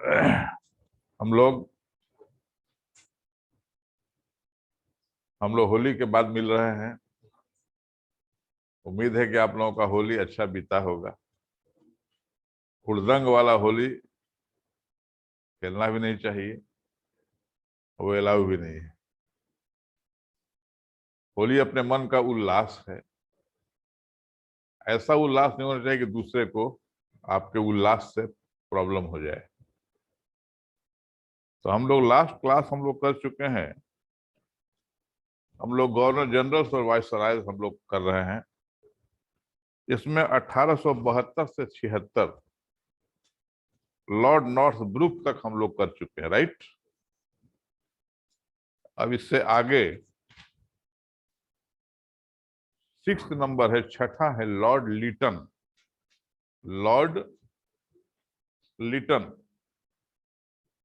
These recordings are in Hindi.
हम लोग होली के बाद मिल रहे हैं। उम्मीद है कि आप लोगों का होली अच्छा बीता होगा। हुड़दंग वाला होली खेलना भी नहीं चाहिए, वो अलाउ भी नहीं है। होली अपने मन का उल्लास है। ऐसा उल्लास नहीं होना चाहिए कि दूसरे को आपके उल्लास से प्रॉब्लम हो जाए। तो हम लोग लास्ट क्लास हम लोग कर चुके हैं। हम लोग गवर्नर जनरल्स और वाइसरायज हम लोग कर रहे हैं। इसमें 1872 से 76 लॉर्ड नॉर्थ ब्रुक तक हम लोग कर चुके हैं, राइट। अब इससे आगे 6 नंबर है, छठा है Lord Lytton. Lord Lytton,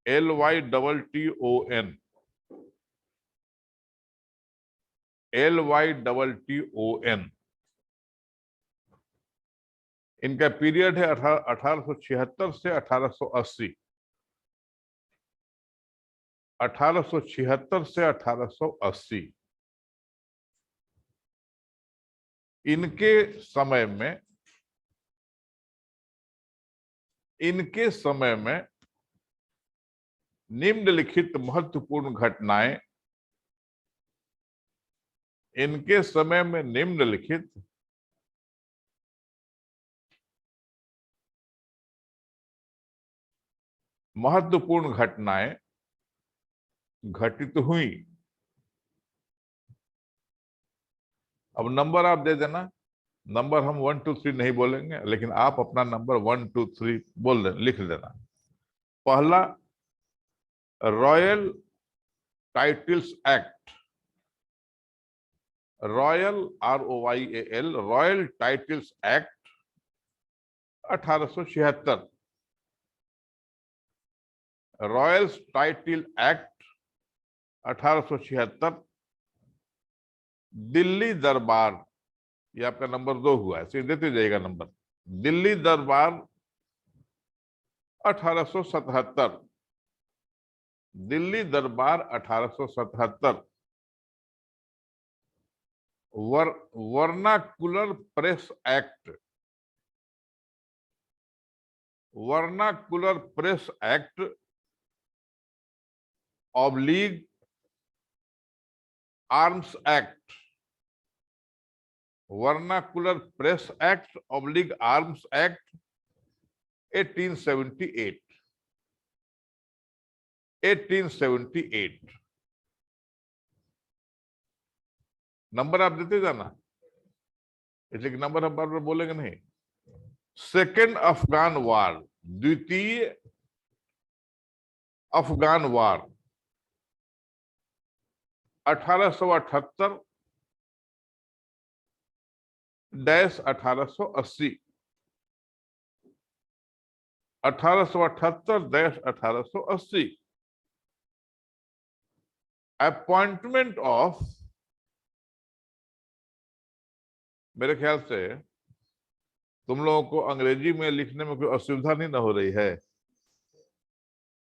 LYTTON, LYTTON। इनका पीरियड है 1876 से 1880। 1876 से 1880 इनके समय में निम्नलिखित महत्वपूर्ण घटनाएं, इनके समय में निम्नलिखित महत्वपूर्ण घटनाएं घटित हुई। अब नंबर आप दे देना। नंबर हम 1 2 3 नहीं बोलेंगे, लेकिन आप अपना नंबर 1 2 3 बोल दे, लिख देना। पहला, royal titles act. Royal ROYAL, royal titles act 1876। Royal title act 1876। Delhi दरबार, ये आपका नंबर 2 हुआ है, सीधे देते जाएगा नंबर। दिल्ली दरबार 1877। दिल्ली दरबार 1877। Vernacular press act. Vernacular press act oblique arms act. Vernacular press act oblique arms act 1878। 1878। Number आप देते जाना, इसलिए कि नंबर हम बार बार बोलेंगे नहीं। सेकेंड अफगान वार, द्वितीय अफगान वार 1878 1880। 1878 1880। अपॉइंटमेंट ऑफ, मेरे ख्याल से तुम लोगों को अंग्रेजी में लिखने में कोई असुविधा नहीं ना हो रही है,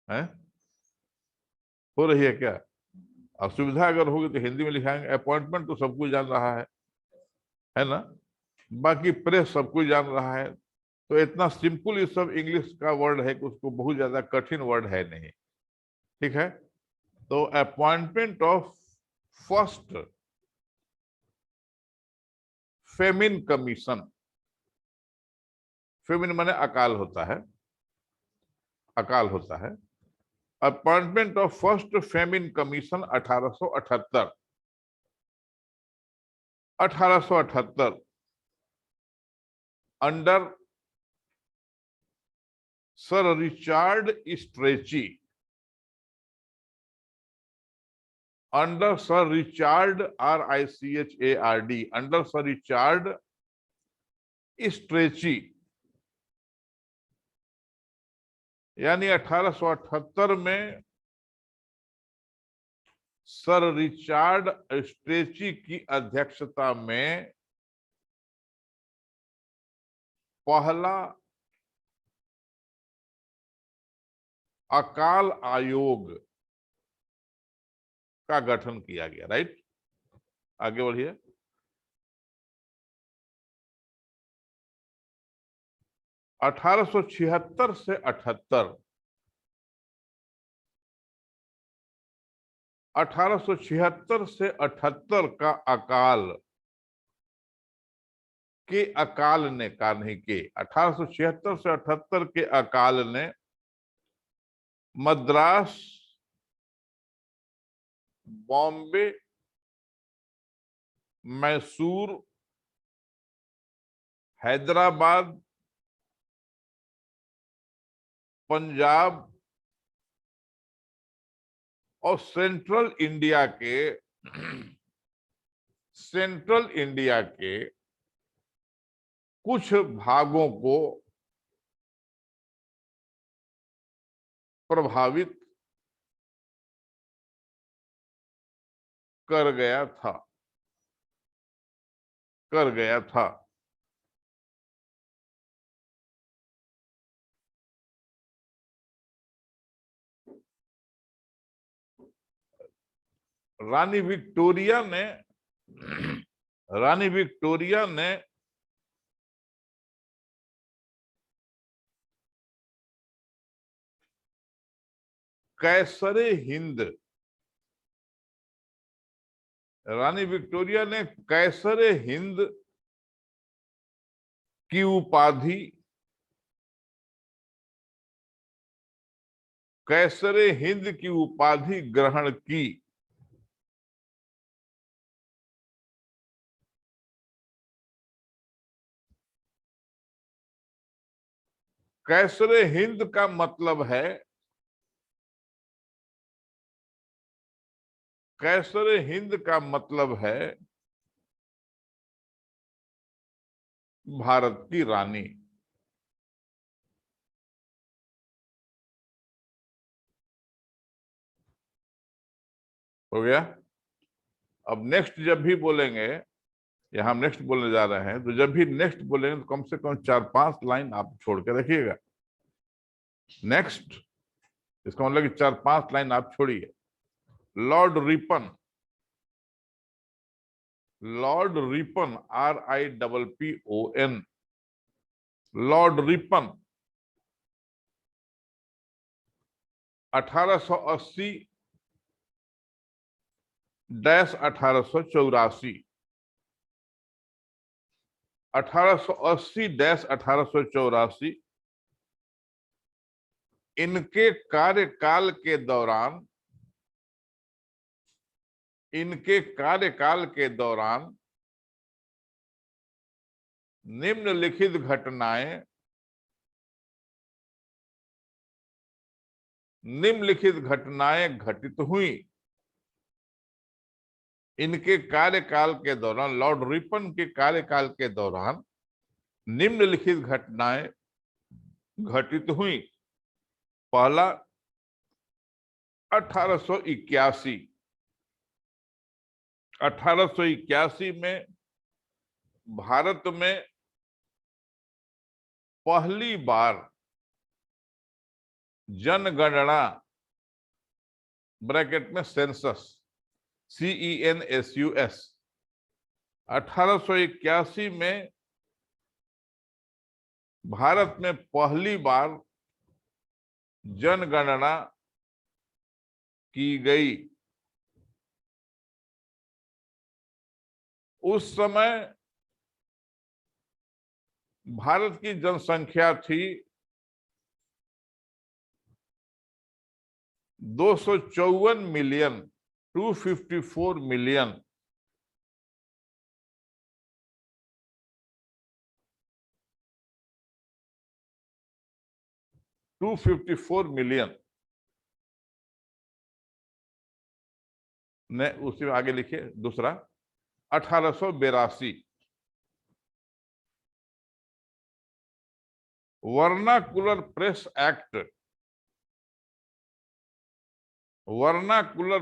हैं? हो रही है क्या? असुविधा अगर होगी तो हिंदी में लिखाएंगे। अपॉइंटमेंट तो सब कुछ जान रहा है ना। बाकी प्रेस सब कुछ जान रहा है। तो इतना सिंपल ये सब इंग्लिश का वर्ड है कि उसको बहुत ज्यादा कठिन वर्ड है नहीं। ठीक है। तो appointment of first famine commission. फेमिन माने अकाल होता है, अकाल होता है। Appointment of first famine commission 1878। 1878 under sir Richard Strachey. Under sir Richard RICHARD, under sir Richard Strachey. यानी 1878 में सर रिचार्ड स्ट्रेची की अध्यक्षता में पहला अकाल आयोग का गठन किया गया। राइट, आगे बढ़िए। 1876 से 78, 1876 से 78 का अकाल के अकाल ने, का नहीं के, 1876 से 78 के अकाल ने मद्रास, बॉम्बे, मैसूर, हैदराबाद, पंजाब और सेंट्रल इंडिया के कुछ भागों को प्रभावित कर गया था। रानी विक्टोरिया ने कैसरे हिंद, रानी विक्टोरिया ने कैसरे हिंद की उपाधि, कैसरे हिंद की उपाधि ग्रहण की। कैसरे हिंद का मतलब है, कैसरे हिंद का मतलब है भारत की रानी। हो गया। अब नेक्स्ट जब भी बोलेंगे, यहां हम नेक्स्ट बोलने जा रहे हैं, तो जब भी नेक्स्ट बोलेंगे तो कम से कम 4-5 लाइन आप छोड़ के रखिएगा। नेक्स्ट, इसका मतलब कि 4-5 लाइन आप छोड़िए। Lord Ripon, RIPPON, Lord Ripon 1880-1884, 1880-1884 इनके कार्यकाल के दौरान निम्नलिखित घटनाएं घटित हुई। इनके कार्यकाल के दौरान, लॉर्ड रिपन के कार्यकाल के दौरान निम्नलिखित घटनाएं घटित हुई। पहला, 1881 में भारत में पहली बार जनगणना, ब्रैकेट में सेंसस, CENSUS, 1881 में भारत में पहली बार जनगणना की गई। उस समय भारत की जनसंख्या थी 254 मिलियन, 254 मिलियन। ने उसी में आगे लिखिए दूसरा, 1882 वर्नाकुलर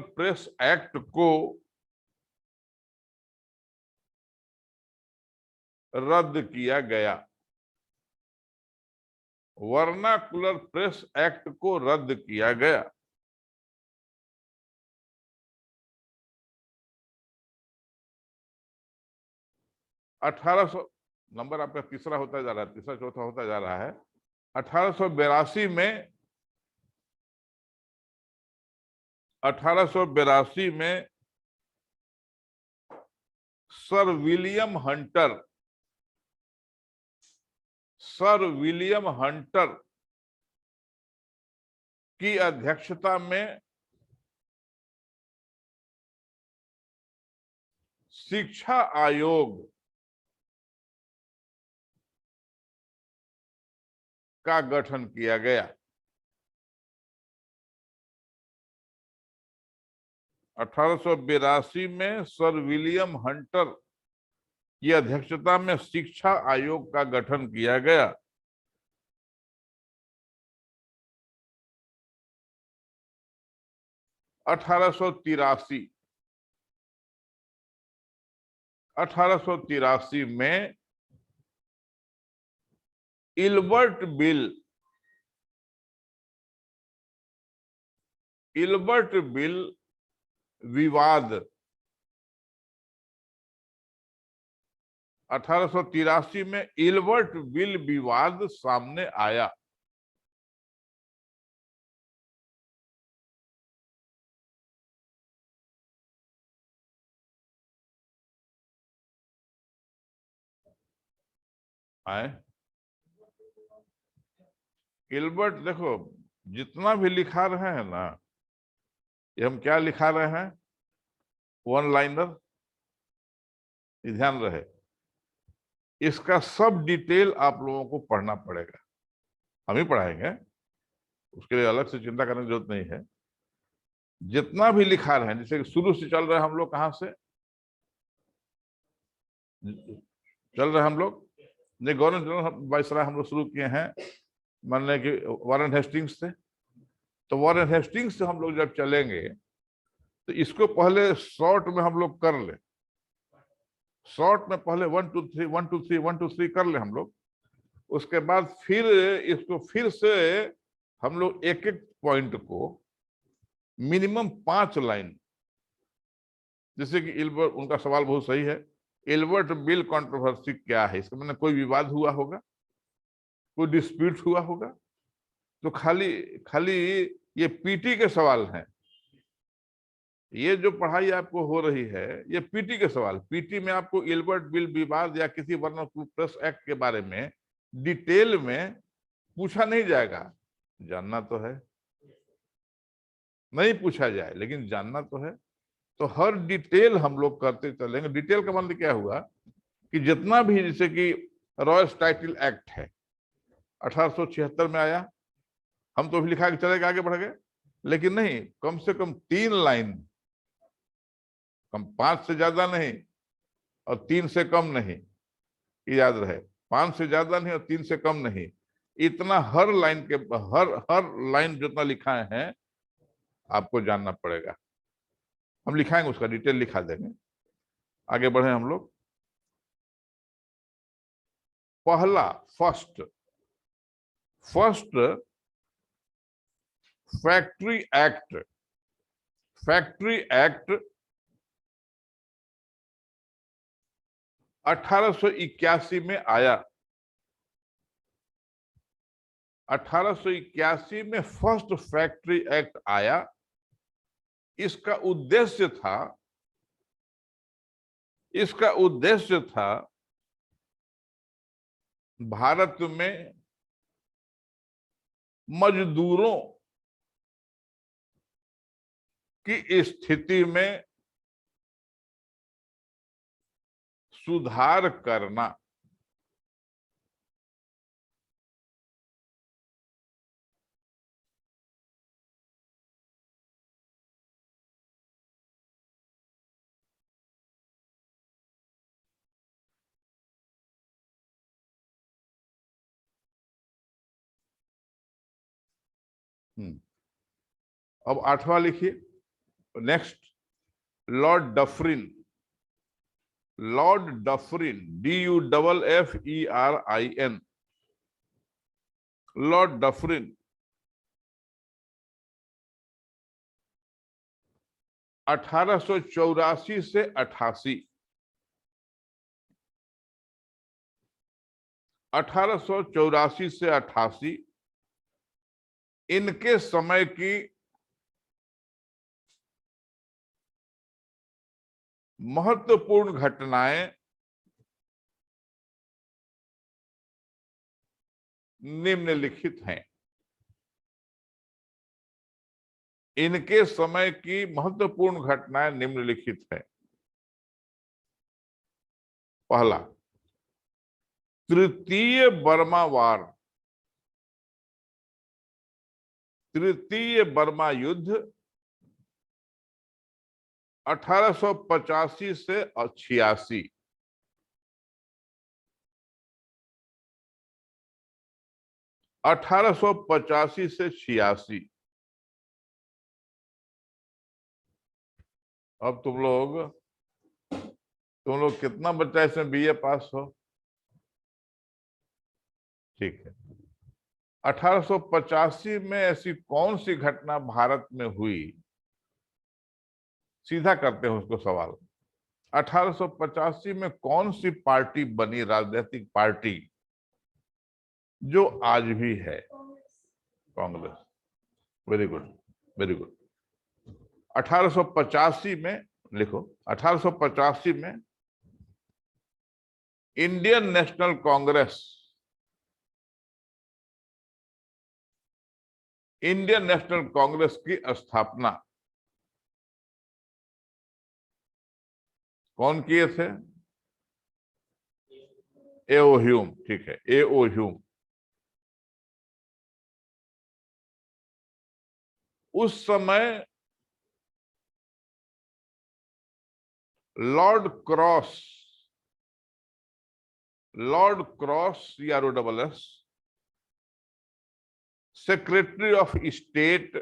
प्रेस एक्ट को रद्द किया गया। वर्नाकुलर प्रेस एक्ट को रद्द किया गया। अठारह सौ, नंबर आपका तीसरा होता जा रहा है, तीसरा चौथा होता जा रहा है। 1882 में 1882 में सर विलियम हंटर की अध्यक्षता में शिक्षा आयोग का गठन किया गया। 1882 में सर विलियम हंटर की अध्यक्षता में शिक्षा आयोग का गठन किया गया। 1883 में इल्बर्ट बिल विवाद 1883 में इल्बर्ट बिल विवाद सामने आया। इल्बर्ट, देखो जितना भी लिखा रहे हैं ना, ये हम क्या लिखा रहे हैं, वन लाइनर, ध्यान रहे, इसका सब डिटेल आप लोगों को पढ़ना पड़ेगा। हम ही पढ़ाएंगे, उसके लिए अलग से चिंता करने की जरूरत नहीं है। जितना भी लिखा रहे हैं, जैसे शुरू से चल रहे हैं हम लोग, कहां से चल रहे हैं हम लोग, गवर्नर जनरल वायसराय हम लोग शुरू किए हैं, मानने कि वारेन हेस्टिंग्स से। तो वारेन हेस्टिंग्स से हम लोग जब चलेंगे तो इसको पहले शॉर्ट में हम लोग कर ले, शॉर्ट में पहले 1 2 3 1 2 3 1 2 3 कर ले हम लोग। उसके बाद फिर इसको फिर से हम लोग एक एक पॉइंट को मिनिमम 5 लाइन, जैसे कि इल्बर्ट, उनका सवाल बहुत सही है, इल्बर्ट बिल कंट्रोवर्सी क्या है, इसका मतलब कोई विवाद हुआ होगा, कोई डिस्प्यूट हुआ होगा। तो खाली ये पीटी के सवाल हैं, ये जो पढ़ाई आपको हो रही है ये पीटी के सवाल। पीटी में आपको इल्बर्ट बिल विवाद या किसी वर्नाकुलर प्रेस एक्ट के बारे में डिटेल में पूछा नहीं जाएगा, जानना तो है, नहीं पूछा जाए लेकिन जानना तो है। तो हर डिटेल हम लोग करते चलेंगे। डिटेल का मतलब क्या हुआ कि जितना भी, जैसे कि रॉयल्स टाइटल एक्ट है 1876 में आया, हम तो भी लिखा के चले गए, आगे बढ़ गए, लेकिन नहीं, कम से कम 3 लाइन, कम 5 से ज्यादा नहीं और 3 से कम नहीं, याद रहे, 5 से ज्यादा नहीं और 3 से कम नहीं, इतना हर लाइन के हर लाइन जितना लिखा है आपको जानना पड़ेगा। हम लिखाएंगे, उसका डिटेल लिखा देंगे। आगे बढ़े हम लोग। पहला फर्स्ट फैक्ट्री एक्ट 1881 में आया। 1881 में फर्स्ट फैक्ट्री एक्ट आया। इसका उद्देश्य था भारत में मजदूरों की स्थिति में सुधार करना। अब 8वां लिखिए, next, Lord Dufferin, DUFFERIN, Lord Dufferin 1884 से 88, 1884 से 88 इनके समय की महत्वपूर्ण घटनाएं निम्नलिखित हैं। इनके समय की महत्वपूर्ण घटनाएं निम्नलिखित हैं। पहला, तृतीय बर्मा वार, तृतीय बर्मा युद्ध 1885 से 86, 1885 से 86। अब तुम लोग कितना बच्चा इसमें बीए पास हो? ठीक है। 1885 में ऐसी कौन सी घटना भारत में हुई? सीधा करते हैं उसको सवाल। 1885 में कौन सी पार्टी बनी, राजनीतिक पार्टी, जो आज भी है? Congress. Very good, very good. 1885 में लिखो, 1885 में Indian national Congress, Indian national Congress की स्थापना कौन किए थे? ए.ओ. ह्यूम। ठीक है, ए.ओ. ह्यूम। उस समय Lord cross, Lord cross CROSS, secretary of state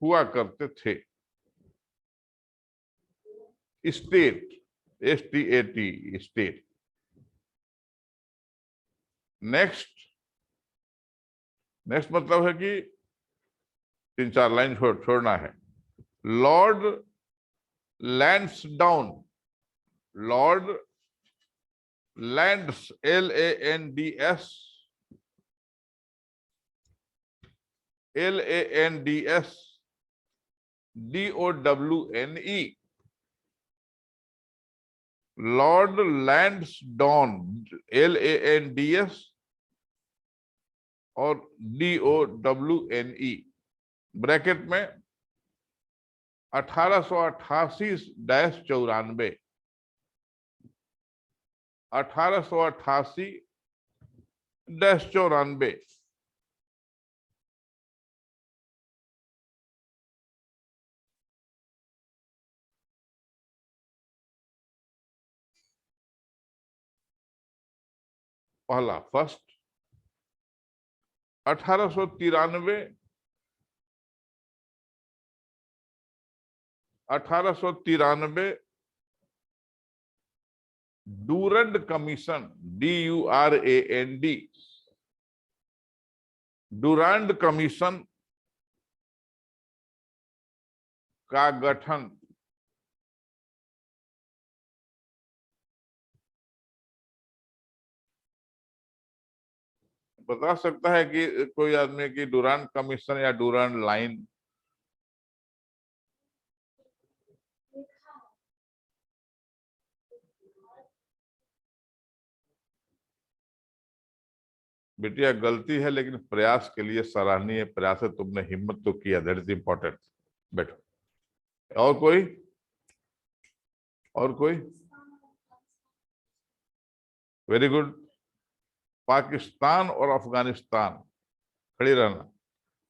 हुआ करते थे। State, STAT, state. नेक्स्ट मतलब है कि 3-4 लाइन छोड़ना है। Lord Lansdowne, Lord lands, LANDS, DOWNE, Lord Lansdowne, LANDS और DOWNE, ब्रैकेट में 1888-94, 1888-94। पहला, first 1893, 1893 Durand commission, DURAND, डूरांड commission का गठन बता सकता है कि कोई आदमी की डूरांड कमीशन या डूरांड लाइन? बेटिया गलती है, लेकिन प्रयास के लिए सराहनीय प्रयास है। तुमने हिम्मत तो किया, दैट इज इंपॉर्टेंट। बैठो। और कोई? और कोई? Very good. पाकिस्तान और अफगानिस्तान, खड़ी रहना।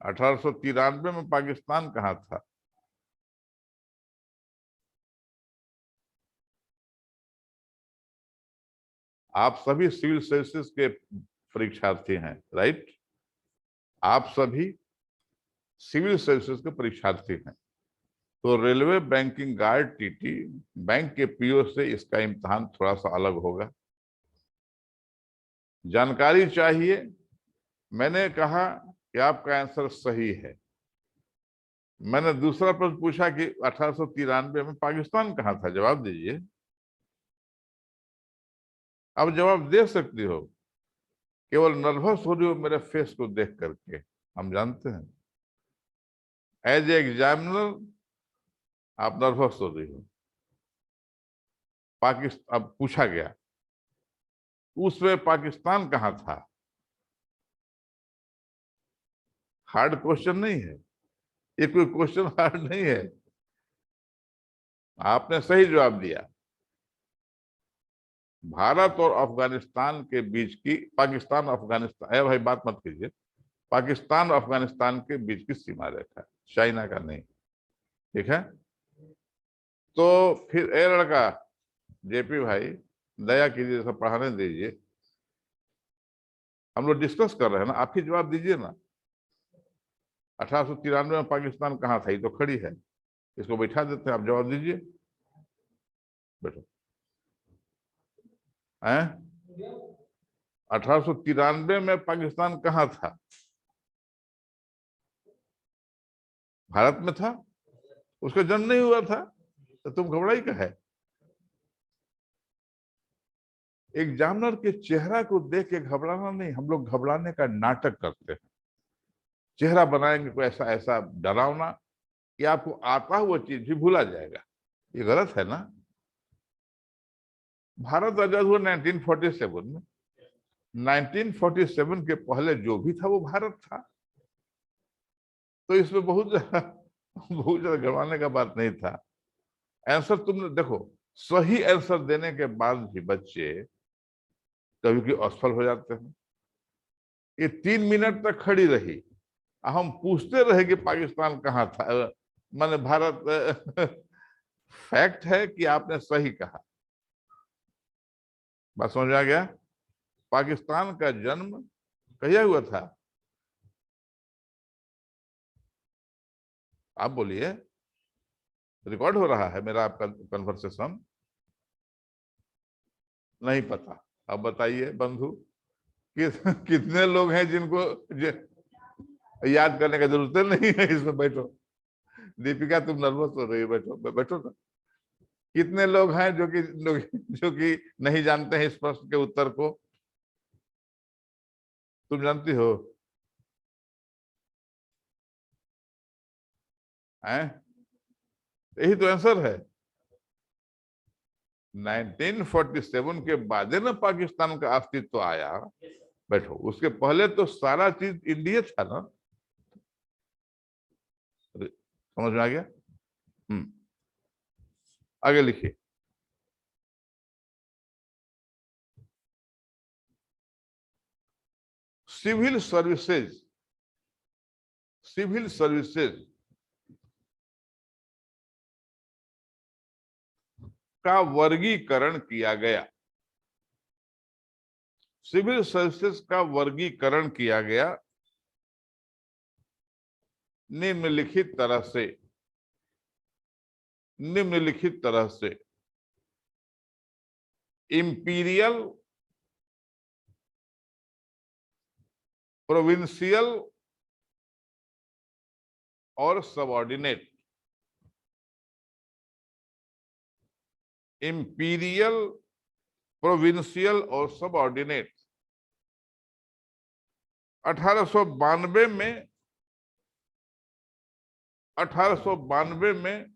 1893 में पाकिस्तान कहाँ था? आप सभी सिविल सर्विसेज के परीक्षार्थी हैं, राइट? आप सभी सिविल सर्विसेज के परीक्षार्थी हैं। तो railway banking guard TT bank के PO से इसका इम्तिहान थोड़ा सा अलग होगा। जानकारी चाहिए। मैंने कहा कि आपका आंसर सही है। मैंने दूसरा प्रश्न पूछा कि 1893 में पाकिस्तान कहाँ था, जवाब दीजिए। अब जवाब दे सकती हो, केवल नर्वस हो रही हो मेरे फेस को देख करके, हम जानते हैं। एज ए एग्जामिनर आप नर्वस हो रही हो। पाकिस्तान अब पूछा गया, उसमें पाकिस्तान कहाँ था। हार्ड क्वेश्चन नहीं है ये, कोई क्वेश्चन हार्ड नहीं है। आपने सही जवाब दिया। भारत और अफगानिस्तान के बीच की, पाकिस्तान अफगानिस्तान, भाई बात मत कीजिए, पाकिस्तान और अफगानिस्तान के बीच की सीमा रेखा, चाइना का नहीं। ठीक है, तो फिर ए लड़का जेपी भाई, दया कीजिए, सब पढ़ाने दीजिए। हम लोग डिस्कस कर रहे हैं ना, आप ही जवाब दीजिए ना। 1893 में पाकिस्तान कहाँ था, ये तो खड़ी है, इसको बैठा देते हैं, आप जवाब दीजिए। बैठो। हैं, 1893 में पाकिस्तान कहाँ था। भारत में था, उसका जन्म नहीं हुआ था, तो तुम घबराई का है। एग्जामिनर के चेहरा को देख के घबराना नहीं, हम लोग घबराने का नाटक करते हैं। चेहरा बनाएंगे कोई ऐसा ऐसा डरावना कि आपको आता हुआ चीज भी भूला जाएगा। ये गलत है ना। भारत आजाद हुआ 1947 में। 1947 के पहले जो भी था वो भारत था। तो इसमें बहुत ज्यादा घबराने का बात नहीं था। आंसर तुमने देखो, सही आंसर देने के बाद भी बच्चे कभी कभी असफल हो जाते हैं। ये 3 मिनट तक खड़ी रही, हम पूछते रहे कि पाकिस्तान कहाँ था, माने भारत। फैक्ट है कि आपने सही कहा, बात समझ आ गया। पाकिस्तान का जन्म कहिया हुआ था, आप बोलिए। रिकॉर्ड हो रहा है मेरा आपका कन्वर्सेशन। नहीं पता, अब बताइए बंधु, कितने लोग हैं जिनको याद करने का जरूरत नहीं है, इसमें बैठो। दीपिका तुम नर्वस हो रही हो, बैठो बैठो ना। कितने लोग हैं जो कि नहीं जानते हैं इस प्रश्न के उत्तर को। तुम जानती हो हैं, यही तो आंसर है। 1947 के बाद है ना पाकिस्तान का अस्तित्व आया। बैठो, उसके पहले तो सारा चीज इंडिया था ना। समझ में आ गया। आगे लिखिए। सिविल सर्विसेज, सिविल सर्विसेज का वर्गीकरण किया गया। सिविल सर्विसेज का वर्गीकरण किया गया निम्नलिखित तरह से, निम्नलिखित तरह से। इंपीरियल, प्रोविंशियल और सबऑर्डिनेट। इंपीरियल, प्रोविंशियल और सबऑर्डिनेट। 1892 में, 1892 में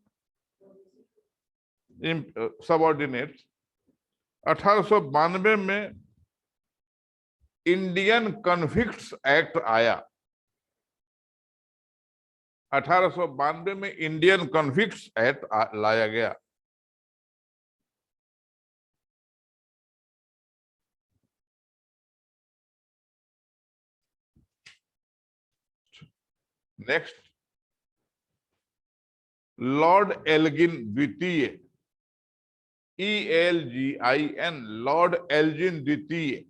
सबऑर्डिनेट। 1892 में इंडियन कन्विक्ट्स एक्ट आया। 1892 में इंडियन कन्विक्ट्स एक्ट लाया गया। नेक्स्ट, लॉर्ड एल्गिन द्वितीय, ELGIN, लॉर्ड एल्गिन द्वितीय।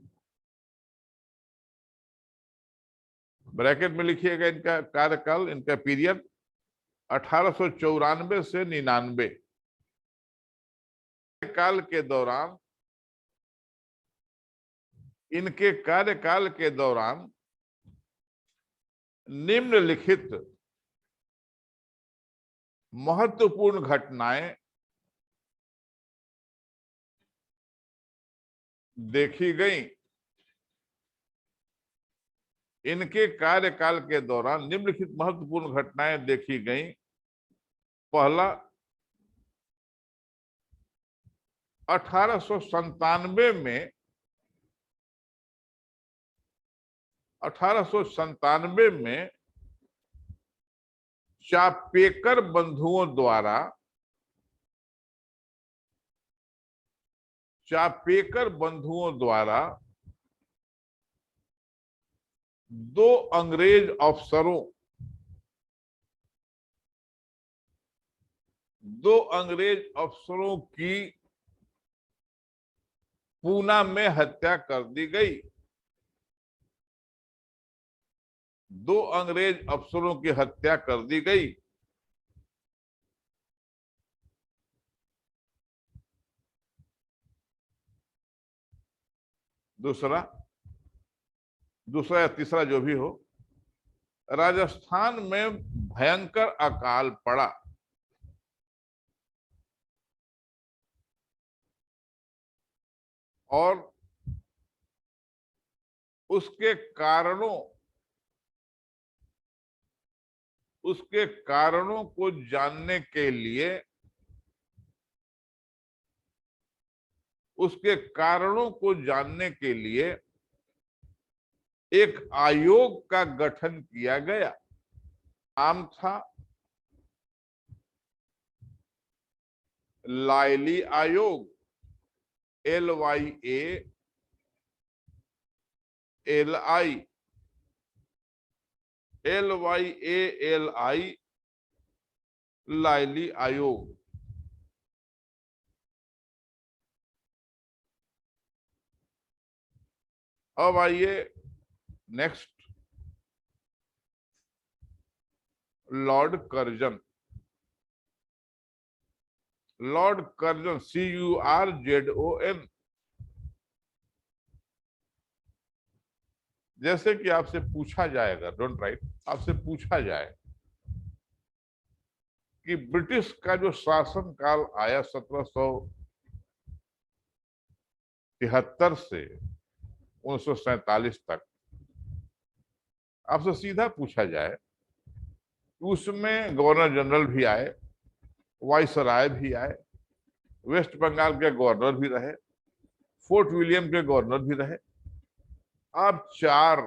ब्रैकेट में लिखिएगा इनका कार्यकाल, इनका पीरियड 1894 से 99 काल के दौरान इनके कार्यकाल के दौरान निम्नलिखित महत्वपूर्ण घटनाएं देखी गई। इनके कार्यकाल के दौरान निम्नलिखित महत्वपूर्ण घटनाएं देखी गई। पहला, 1897 में 1897 में चापेकर बंधुओं द्वारा दो अंग्रेज अफसरों की पूना में हत्या कर दी गई। दो अंग्रेज अफसरों की हत्या कर दी गई। दूसरा या तीसरा जो भी हो, राजस्थान में भयंकर अकाल पड़ा। और उसके कारणों को जानने के लिए एक आयोग का गठन किया गया। नाम था लायली आयोग, LYALI, लायली आयोग। अब आइए नेक्स्ट, लॉर्ड कर्जन। CURZON। जैसे कि आपसे पूछा जाएगा, डोंट राइट, आपसे पूछा जाए कि ब्रिटिश का जो शासन काल आया 1773 से 1947 तक, आपसे सीधा पूछा जाए, उसमें गवर्नर जनरल भी आए, वाइसराय भी आए, वेस्ट बंगाल के गवर्नर भी रहे, फोर्ट विलियम के गवर्नर भी रहे। आप 4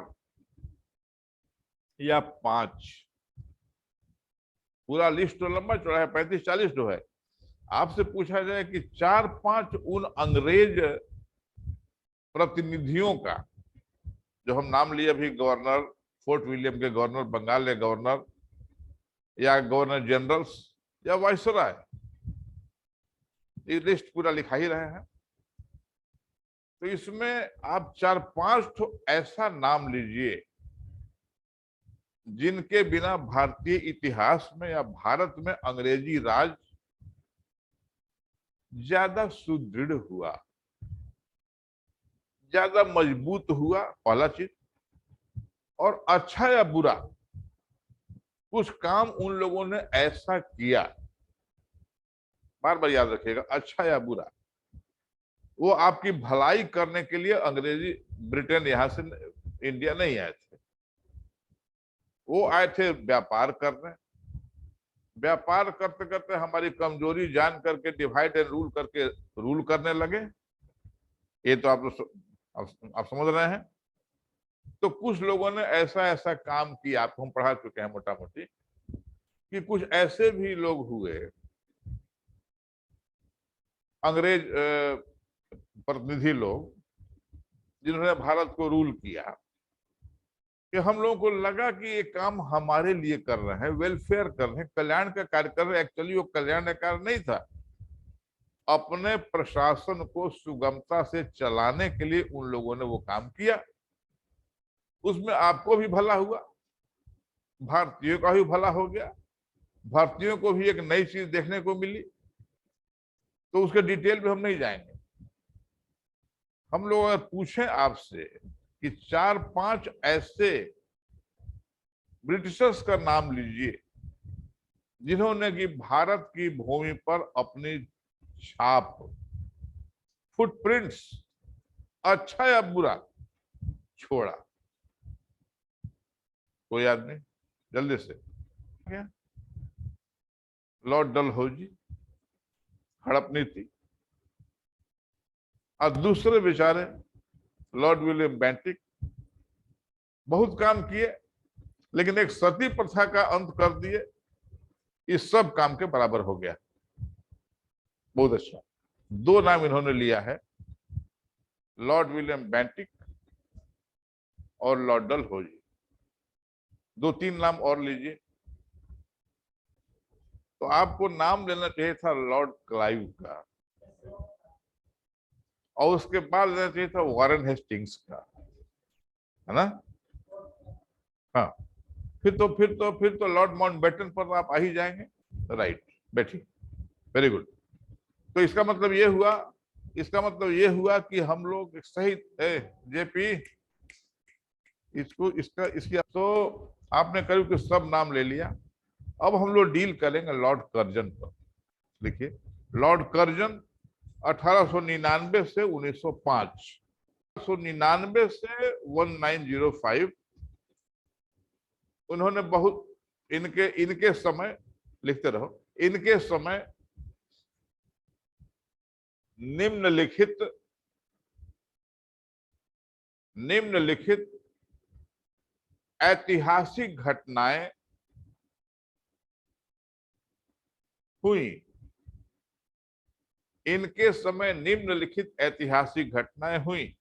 या 5, पूरा लिस्ट तो लंबा चौड़ा है, 35-40 जो है, आपसे पूछा जाए कि 4-5 उन अंग्रेज प्रतिनिधियों का, जो हम नाम लिए अभी, गवर्नर, फोर्ट विलियम के गवर्नर, बंगाल के गवर्नर, या गवर्नर जनरल्स, या वाइसराय, ये लिस्ट पूरा लिखा ही रहे हैं। तो इसमें आप 4-5 तो ऐसा नाम लीजिए जिनके बिना भारतीय इतिहास में या भारत में अंग्रेजी राज ज्यादा सुदृढ़ हुआ, ज्यादा मजबूत हुआ, पहला चीज। और अच्छा या बुरा, कुछ काम उन लोगों ने ऐसा किया, बार बार याद रखिएगा, अच्छा या बुरा, वो आपकी भलाई करने के लिए अंग्रेजी ब्रिटेन यहां से इंडिया नहीं आए थे, वो आए थे व्यापार करने। व्यापार करते करते हमारी कमजोरी जान करके डिवाइड एंड रूल करके रूल करने लगे। ये तो आप समझ रहे हैं। तो कुछ लोगों ने ऐसा ऐसा काम किया, आपको हम पढ़ा चुके हैं मोटा मोटी, कि कुछ ऐसे भी लोग हुए अंग्रेज प्रतिनिधि लोग, जिन्होंने भारत को रूल किया, कि हम लोगों को लगा कि ये काम हमारे लिए कर रहे हैं, वेलफेयर कर रहे हैं, कल्याण का कार्य कर रहे हैं। एक्चुअली वो कल्याण का कार्य नहीं था, अपने प्रशासन को सुगमता से चलाने के लिए उन लोगों ने वो काम किया। उसमें आपको भी भला हुआ, भारतीयों का भी भला हो गया, भारतीयों को भी एक नई चीज देखने को मिली। तो उसके डिटेल में हम नहीं जाएंगे, हम लोग अगर पूछें आपसे कि 4-5 ऐसे ब्रिटिशर्स का नाम लीजिए जिन्होंने कि भारत की भूमि पर अपनी छाप, फुटप्रिंट्स, अच्छा या बुरा, छोड़ा, कोई आदमी जल्दी से? क्या? लॉर्ड डलहौजी, हड़प नीति, और दूसरे बेचारे लॉर्ड विलियम बेंटिक, बहुत काम किए लेकिन एक सती प्रथा का अंत कर दिए। इस सब काम के बराबर हो गया। बहुत अच्छा। 2 नाम इन्होंने लिया है, लॉर्ड विलियम बेंटिक और लॉर्ड डलहौजी। 2-3 नाम और लीजिए। तो आपको नाम लेना चाहिए था लॉर्ड क्लाइव का, और उसके बाद लेना चाहिए था वॉरेन हेस्टिंग्स का, है ना? हाँ, फिर तो लॉर्ड माउंटबेटन पर आप आ ही जाएंगे। राइट, बैठिए। Very good. तो इसका मतलब ये हुआ कि हम लोग सही जेपी, इसकी तो आपने करीब के सब नाम ले लिया। अब हम लोग डील करेंगे लॉर्ड कर्जन पर। देखिए, लॉर्ड कर्जन 1899 से 1905, 1999 से 1905, उन्होंने बहुत इनके समय, लिखते रहो, इनके समय निम्नलिखित ऐतिहासिक घटनाएं हुई। इनके समय निम्नलिखित ऐतिहासिक घटनाएं हुई।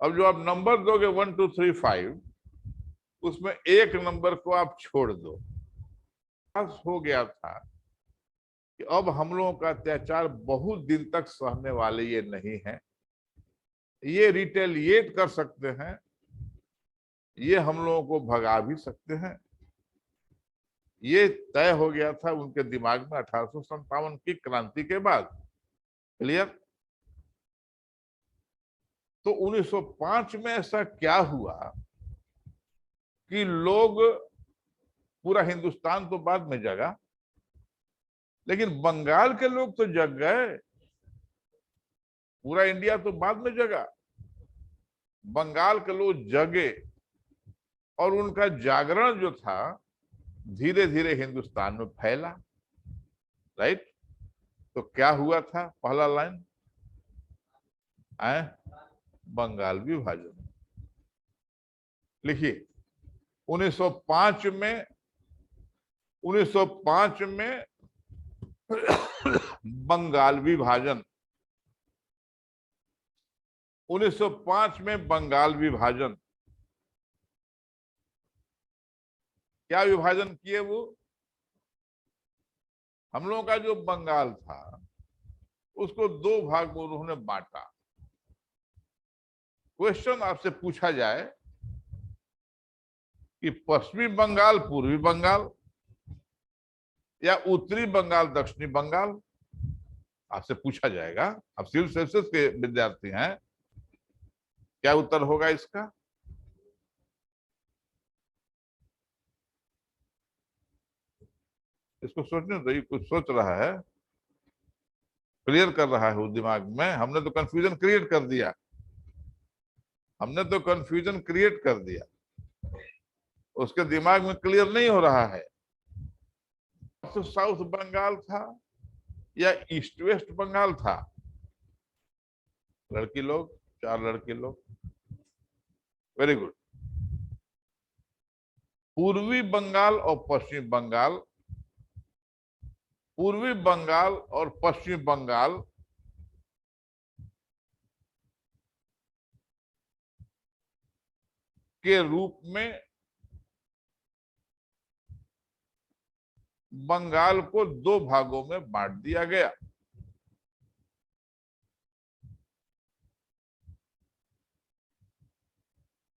अब जो आप नंबर दोगे 1 2 3 5, उसमें एक नंबर को आप छोड़ दो। हो गया था कि अब हम लोगों का अत्याचार बहुत दिन तक सहने वाले ये नहीं है, ये रिटेलिएट कर सकते हैं, ये हम लोगों को भगा भी सकते हैं। ये तय हो गया था उनके दिमाग में 1857 की क्रांति के बाद। क्लियर? तो 1905 में ऐसा क्या हुआ कि लोग, पूरा हिंदुस्तान तो बाद में जगा, लेकिन बंगाल के लोग तो जग गए। पूरा इंडिया तो बाद में जगा, बंगाल के लोग जगे, और उनका जागरण जो था धीरे धीरे हिंदुस्तान में फैला। राइट? तो क्या हुआ था? पहला लाइन आए, बंगाल विभाजन। लिखिए, 1905 में 1905 में बंगाल विभाजन, 1905 में बंगाल विभाजन। क्या विभाजन किए वो? हम लोगों का जो बंगाल था उसको 2 भाग में उन्होंने बांटा। क्वेश्चन आपसे पूछा जाए कि पश्चिमी बंगाल पूर्वी बंगाल या उत्तरी बंगाल दक्षिणी बंगाल, आपसे पूछा जाएगा। आप सिविल सर्विसेज के विद्यार्थी हैं, क्या उत्तर होगा इसका? इसको सोचने दो, कुछ सोच रहा है, क्लियर कर रहा है वो दिमाग में। हमने तो कंफ्यूजन क्रिएट कर दिया, उसके दिमाग में क्लियर नहीं हो रहा है। तो साउथ बंगाल था या ईस्ट वेस्ट बंगाल था? लड़की लोग, 4 लड़के लोग, वेरी गुड। पूर्वी बंगाल और पश्चिमी बंगाल, पूर्वी बंगाल और पश्चिमी बंगाल के रूप में बंगाल को 2 भागों में बांट दिया गया।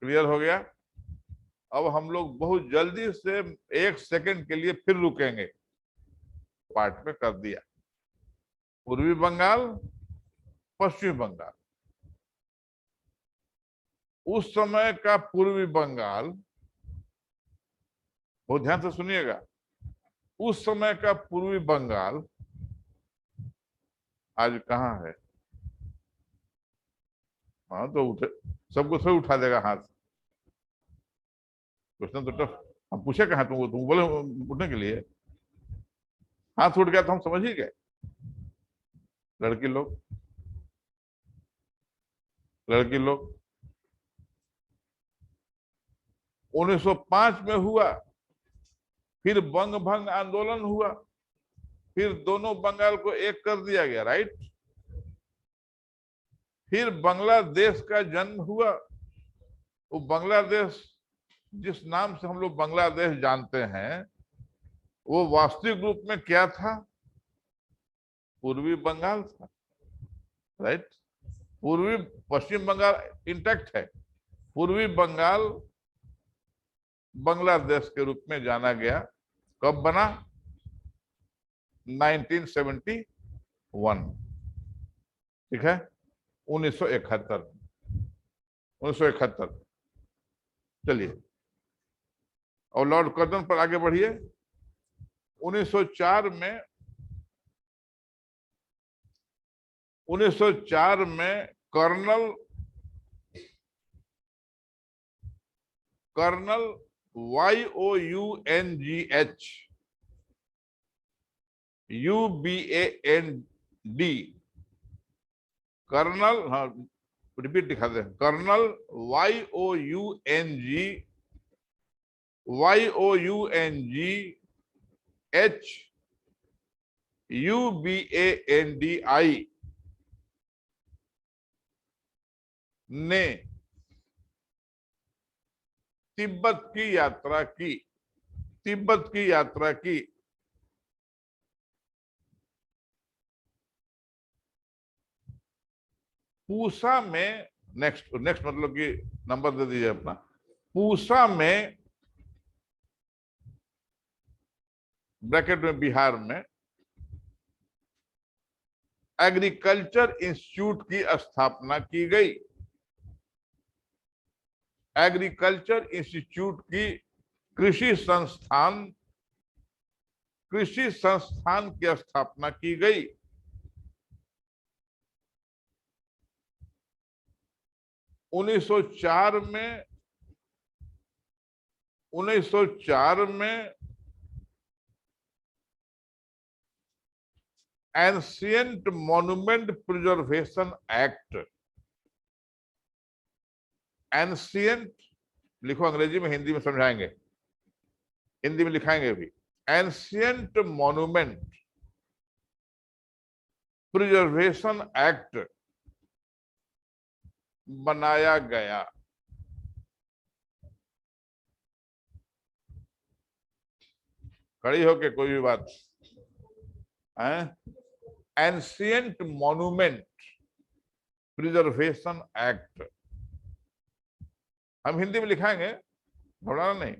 क्लियर हो गया? अब हम लोग बहुत जल्दी से 1 सेकंड के लिए फिर रुकेंगे। पार्ट में कर दिया, पूर्वी बंगाल पश्चिमी बंगाल। उस समय का पूर्वी बंगाल, बहुत ध्यान से सुनिएगा, उस समय का पूर्वी बंगाल आज कहाँ है? हाँ तो उठे, सबको थोड़ी उठा देगा हाथ। क्वेश्चन तो टफ। हम पूछे कहा तुम बोले उठने के लिए, हाथ उठ गया तो हम समझ ही गए। लड़की लोग, लड़की लोग 1905 में हुआ, फिर बंग भंग आंदोलन हुआ, फिर दोनों बंगाल को एक कर दिया गया, राइट। फिर बांग्लादेश का जन्म हुआ। वो बांग्लादेश, जिस नाम से हम लोग बांग्लादेश जानते हैं, वो वास्तविक रूप में क्या था? पूर्वी बंगाल था, राइट। पूर्वी, पश्चिम बंगाल इंटैक्ट है, पूर्वी बंगाल बांग्लादेश के रूप में जाना गया। कब बना? 1971, ठीक है, 1971। चलिए, और लॉर्ड कर्जन पर आगे बढ़िए। 1904 में कर्नल YOUNGH कर्नल, हाँ रिपीट दिखा दे, कर्नल YOUNGHUBANDI ने तिब्बत की यात्रा की। पूसा में, नेक्स्ट मतलब कि नंबर दे दीजिए अपना। पूसा में, ब्रैकेट में बिहार में, एग्रीकल्चर इंस्टीट्यूट की स्थापना की गई। एग्रीकल्चर इंस्टीट्यूट की कृषि संस्थान की स्थापना की गई। 1904 में ancient monument preservation act, ancient लिखो अंग्रेजी में, हिंदी में समझाएंगे, हिंदी में लिखाएंगे भी। एंशिएंट मॉन्यूमेंट प्रिजर्वेशन एक्ट बनाया गया। खड़ी होके कोई भी बात है। एंशिएंट मॉन्यूमेंट प्रिजर्वेशन एक्ट हम हिंदी में लिखाएंगे, घबराना नहीं।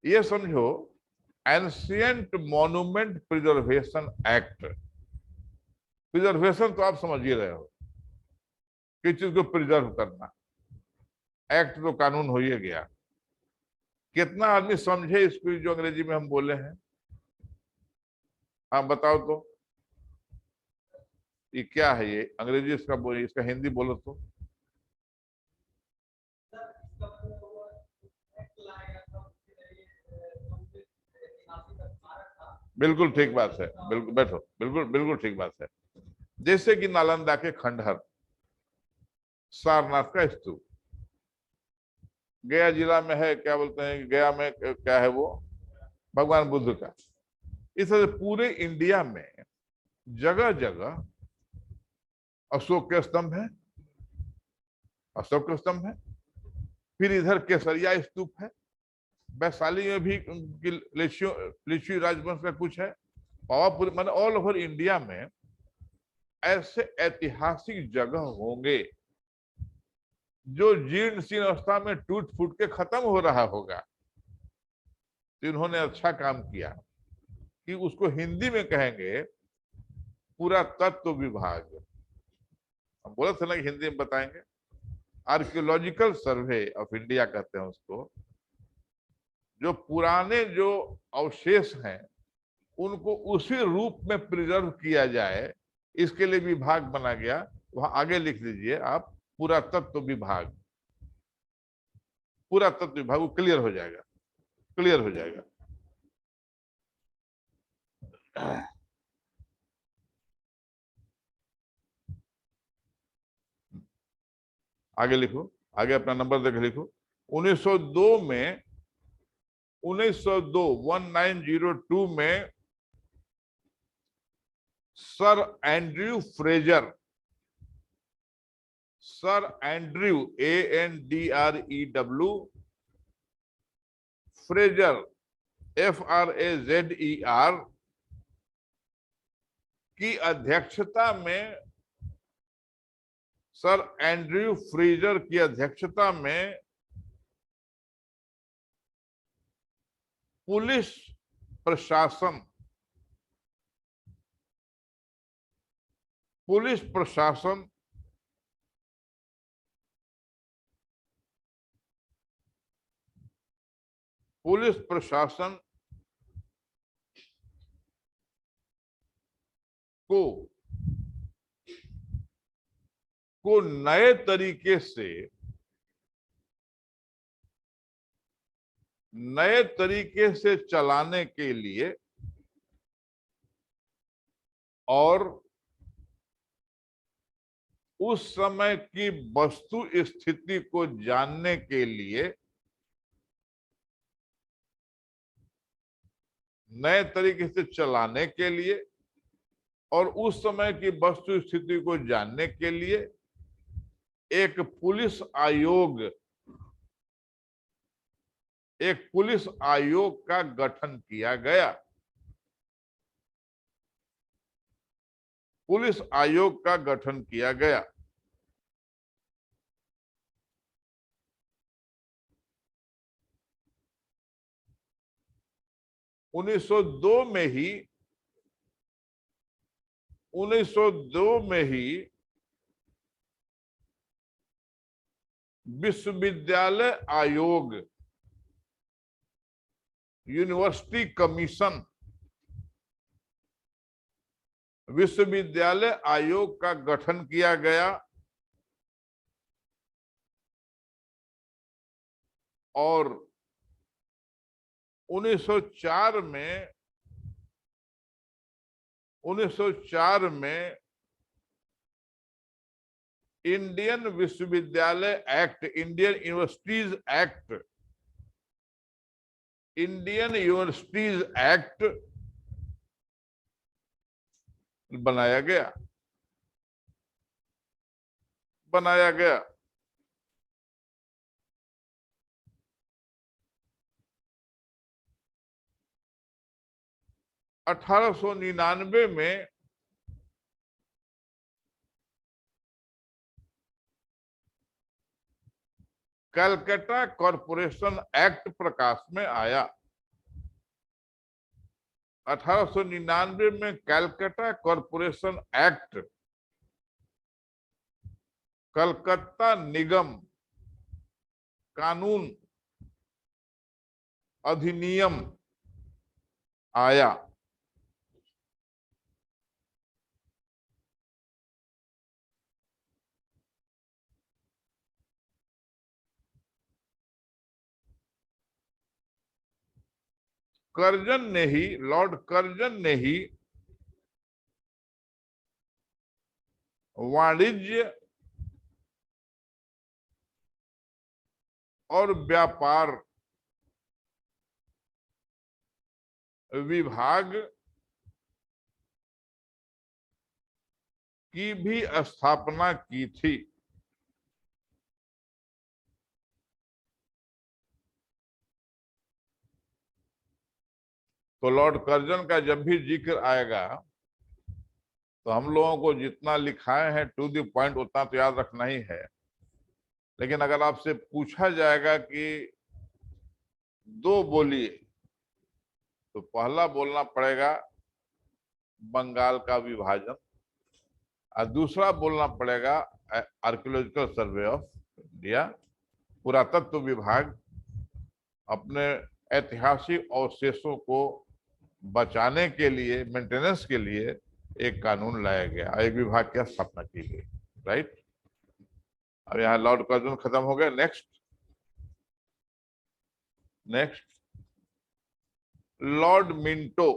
ये समझो, ancient monument preservation act. Preservation तो आप समझ ही रहे हो, किस चीज को प्रिजर्व करना। एक्ट तो कानून हो ही गया। कितना आदमी समझे इसको जो अंग्रेजी में हम बोले हैं? हाँ बताओ तो, ये क्या है? ये अंग्रेजी इसका बोले, इसका हिंदी बोलो तो। बिल्कुल ठीक बात है, बिल्कुल बैठो, बिल्कुल बिल्कुल ठीक बात है। जैसे कि नालंदा के खंडहर, सारनाथ का स्तूप, गया जिला में है, क्या बोलते हैं गया में, क्या है वो, भगवान बुद्ध का। इस तरह पूरे इंडिया में जगह जगह अशोक के स्तंभ है, अशोक के स्तंभ है। फिर इधर केसरिया स्तूप है, वैशाली में भी लिच्छवी राजवंश का कुछ है। पावापुरी, मतलब ऑल ओवर इंडिया में ऐसे ऐतिहासिक जगह होंगे जो जीर्ण शीर्ण अवस्था में टूट फूट के खत्म हो रहा होगा। तो इन्होंने अच्छा काम किया कि उसको हिंदी में कहेंगे पुरातत्व विभाग, हम बोला था ना कि हिंदी में बताएंगे, आर्कियोलॉजिकल सर्वे ऑफ इंडिया कहते हैं उसको। जो पुराने जो अवशेष हैं उनको उसी रूप में प्रिजर्व किया जाए, इसके लिए विभाग बना गया। वहां आगे लिख दीजिए आप, पुरातत्व विभाग। पुरातत्व विभाग, वो क्लियर हो जाएगा, क्लियर हो जाएगा। आगे लिखो, आगे अपना नंबर देख लिखो। 1902 में 1902 में sir Andrew Fraser, sir Andrew ANDREW Fraser FRAZER की अध्यक्षता में, सर एंड्रयू फ्रेजर की अध्यक्षता में पुलिस प्रशासन, पुलिस प्रशासन पुलिस प्रशासन को नए तरीके से चलाने के लिए और उस समय की वस्तु स्थिति को जानने के लिए, नए तरीके से चलाने के लिए और उस समय की वस्तु स्थिति को जानने के लिए एक पुलिस आयोग का गठन किया गया। पुलिस आयोग का गठन किया गया। उन्नीस सौ दो में ही विश्वविद्यालय आयोग, यूनिवर्सिटी कमीशन, विश्वविद्यालय आयोग का गठन किया गया और 1904 में इंडियन विश्वविद्यालय एक्ट, इंडियन यूनिवर्सिटीज एक्ट बनाया गया। 1899 में कलकत्ता कॉरपोरेशन एक्ट प्रकाश में आया। 1899 में कलकत्ता कॉरपोरेशन एक्ट, कलकत्ता निगम कानून अधिनियम आया। लॉर्ड कर्जन ने ही वाणिज्य और व्यापार विभाग की भी स्थापना की थी। तो लॉर्ड कर्जन का जब भी जिक्र आएगा तो हम लोगों को जितना लिखाए हैं टू द पॉइंट उतना तो याद रखना ही है। लेकिन अगर आपसे पूछा जाएगा कि दो बोलिए, तो पहला बोलना पड़ेगा बंगाल का विभाजन, और दूसरा बोलना पड़ेगा आर्कियोलॉजिकल सर्वे ऑफ इंडिया, पुरातत्व विभाग अपने ऐतिहासिक अवशेषों को बचाने के लिए, मेंटेनेंस के लिए एक कानून लाया गया, एक विभाग की स्थापना की गई। राइट। अब यहाँ लॉर्ड कर्जन खत्म हो गया। Next Lord Minto.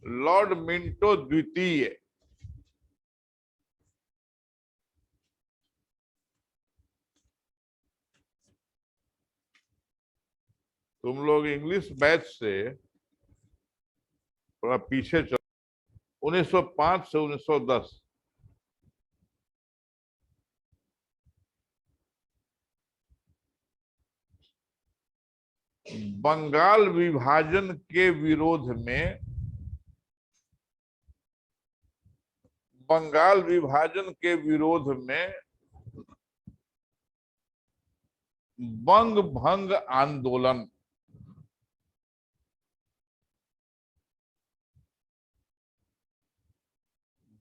Lord Minto द्वितीय तुम लोग इंग्लिश बैच से थोड़ा पीछे चलो। 1905 से 1910 बंगाल विभाजन के विरोध में, बंगाल विभाजन के विरोध में बंग भंग आंदोलन,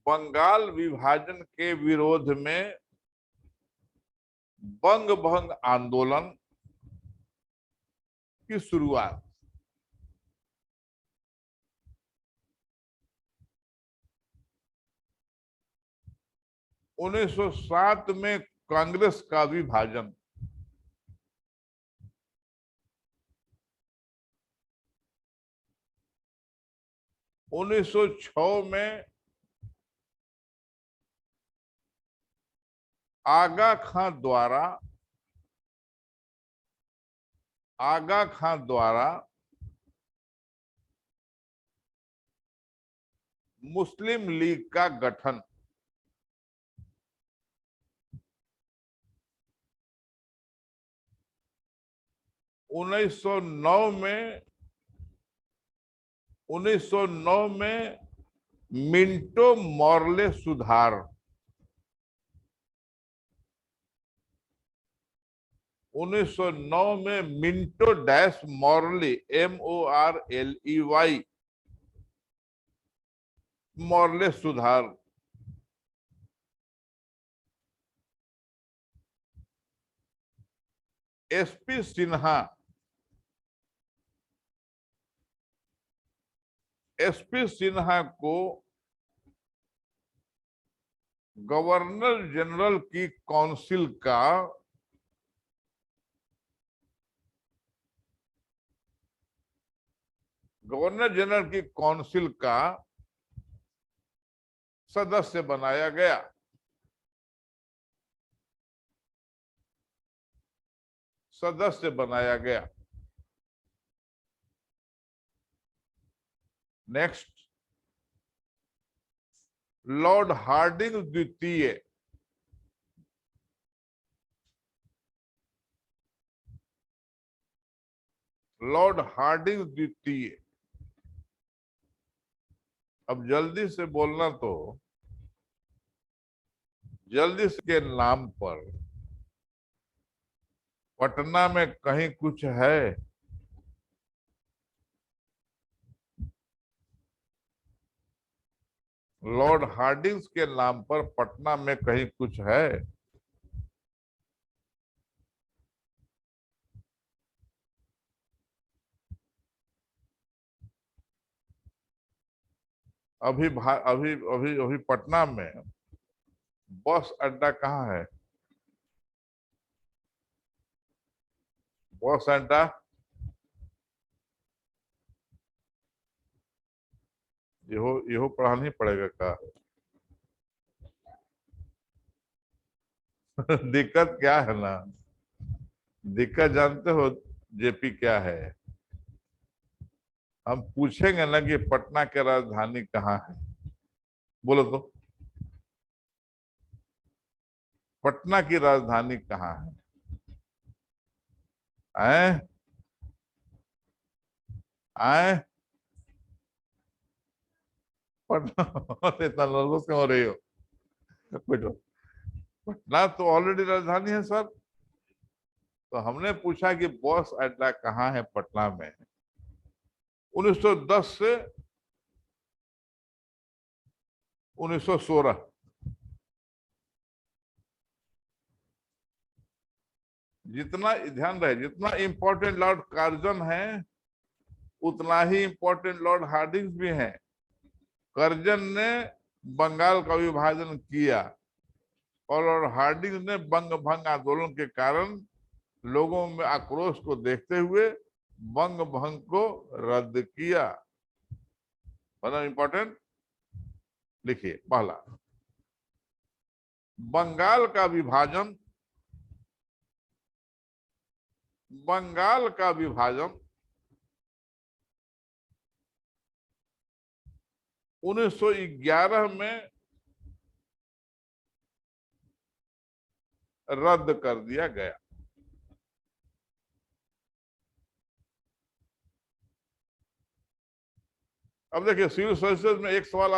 बंगाल विभाजन के विरोध में बंग भंग आंदोलन की शुरुआत। उन्नीस सौ 7 में कांग्रेस का विभाजन, 1906 में आगा खां द्वारा मुस्लिम लीग का गठन, 1909 में मिंटो मॉर्ले सुधार, 1909 में Minto dash Morley MORLEY Morley सुधार। SP सिन्हा, SP सिन्हा को गवर्नर जनरल की काउंसिल का सदस्य बनाया गया। नेक्स्ट लॉर्ड हार्डिंग द्वितीय। लॉर्ड हार्डिंग द्वितीय, अब जल्दी से बोलना, तो जल्दी से के नाम पर पटना में कहीं कुछ है? लॉर्ड हार्डिंग्स के नाम पर पटना में कहीं कुछ है? अभी अभी अभी अभी पटना में बस अड्डा कहाँ है? बस अड्डा ये पढ़ाना ही पड़ेगा का? दिक्कत क्या है ना, दिक्कत जानते हो जेपी क्या है? हम पूछेंगे ना कि पटना की राजधानी कहाँ है, बोलो तो पटना की राजधानी कहाँ है? आए आए पटना इतना नर्वस क्यों हो रही हो? बैठो। पटना तो ऑलरेडी राजधानी है सर। तो हमने पूछा कि बस अड्डा कहाँ है पटना में। 1910 से 1916। जितना ध्यान रहे, जितना इंपॉर्टेंट लॉर्ड कार्जन है उतना ही इंपॉर्टेंट लॉर्ड हार्डिंग्स भी हैं। कर्जन ने बंगाल का विभाजन किया और लॉर्ड हार्डिंग्स ने बंग भंग आंदोलन के कारण लोगों में आक्रोश को देखते हुए बंग भंग को रद्द किया। मतलब इंपॉर्टेंट लिखिए, पहला, बंगाल का विभाजन, बंगाल का विभाजन 1911 में रद्द कर दिया गया। अब देखिए, सिविल सर्विसेज में एक सवाल